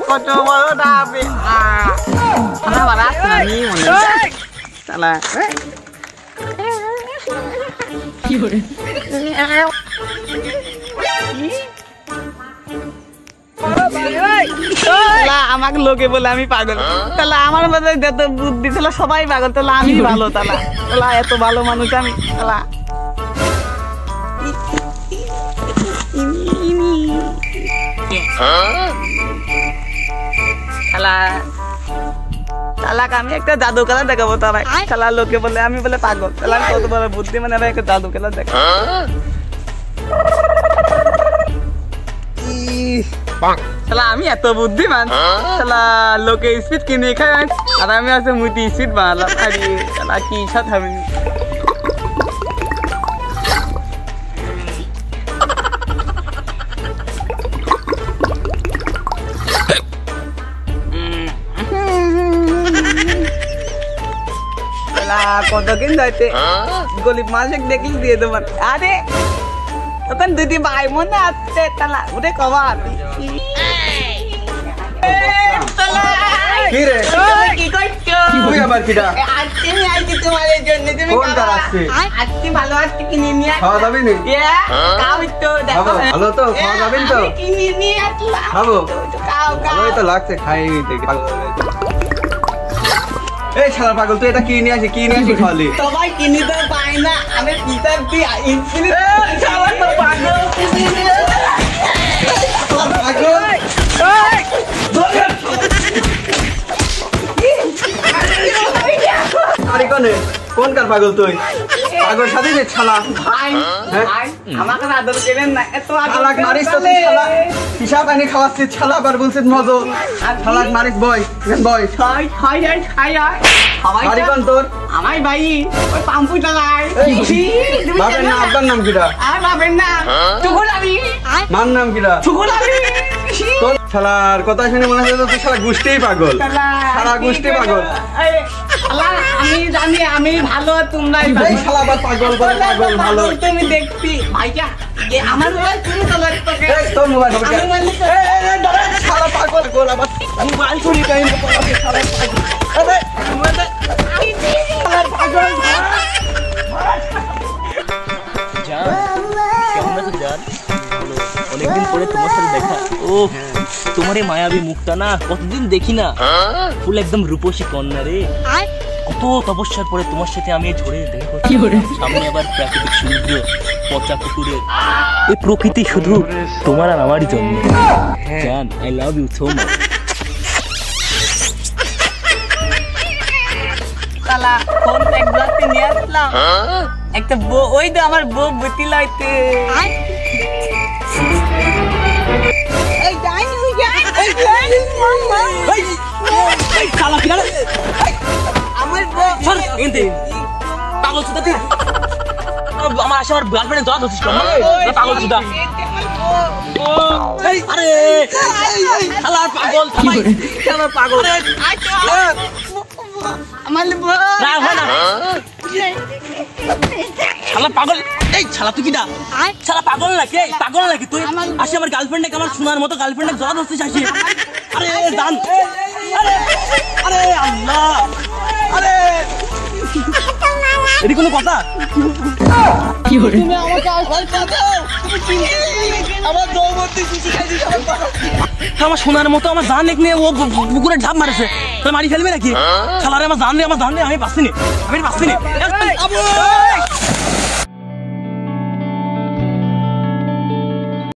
কত বড় ডাবে আমরা বাড়া আমি মনে শালা কি করে আমাকে লোকে বলে আমি পাগল, তাহলে আমার মধ্যে যত বুদ্ধি ছিল সবাই পাগল, তাহলে আমি ভালো, তাহলে এত ভালো মানুষ আমি, আমি একটা জাদু খেলা দেখাবো, তারা খেলা লোকে বলে আমি বলে পাগল, তাহলে আমি কত বড় বুদ্ধি, মানে একটা জাদু খেলা দেখাবো। আমি এত বুদ্ধিমান, লোকে স্পিড কিনে খাই আর আমি আছে মুটি স্পিড বানালাম, আরে কি সাথে হবে কত কিন যাইতে গরিব মালিক দেখলি দিয়ে দেবেন। আরে তখন দিদি ভাই মনে আসছে, তালা উঠে কবার কি করছো? তোমাদের জন্য তুমি ভালো আসছে কিনে নিয়ে কিনে নিয়ে লাগছে খাই এই শালা পাগল, তুই এটা কি নিয়ে আসি খালি সবাই কিনে তো পাই না, আমি পিতার কোনকার পাগল তুই? পাগল সাথে ছালা আমাকে আদর কেনেন না, এত মারিস তো হিসাব আনি খাওয়াচ্ছিস, ছালা বার বলছিস মজো ছালাক মারিস বয় বয় তোর আমার ভাই ওই পাম্পু চালায়। বাপের না আব্বার নাম কিটা? আর বাপের নাম চুকুলাবি, মার নাম কিটা? চুকুলাবি। তোর শালার কথা শুনে মনে হচ্ছে তুই শালা গোষ্ঠীই পাগল, সারা গোষ্ঠী পাগল। আমি জানি আমি ভালো, তোমরা শালা আবার পাগল পাগল ভালো তুমি দেখছি ভাইয়া আমার মোবাইল তুমি চলে তোর মোবাইল শালা পাগল গোল আবার মোবাইল চুরি করে শালা পাগল। অনেকদিন পরে তোমার সাথে দেখা। ও তোমার এই মায়াবী মুখটা না কতদিন দেখি না, ফুল একদম রূপসী কন্যা রে। কত তপস্যার পরে তোমার সাথে আমি ঝরে দেখা করছি। সামনে আবার প্রাকৃতিক সমুদ্র, পচা পুকুরের এই প্রকৃতি শুধু তোমার আর আমারই জন্য। জান, I love you so much. Phone একবারতে নিয়ে আসলাম, একটা ওই তো আমার বউ বুতি লাইতে আমার আসে আমার গার্লফ্রেন্ডের দোয়া ধরছিস পাগল সুদা। আরে পাগল পাগল পাগল। এই ছালা তুই কিনা ছালা পাগল নাকি? পাগল নাকি তুই? আসি আমার গার্লফ্রেন্ডে আমার সোনার মতো গার্লফ্রেন্ডে জড়া ধরছিস আসি। আরে জান, আরে আল্লাহ, আরে এটি কোনো কথা? আমার সোনার মতো আমার জান নিয়ে ও পুকুরে ঝাঁপ মারেছে, তোর মারি ফেলবে নাকি? খালারে আমার জান রে, আমি পাচ্ছি না,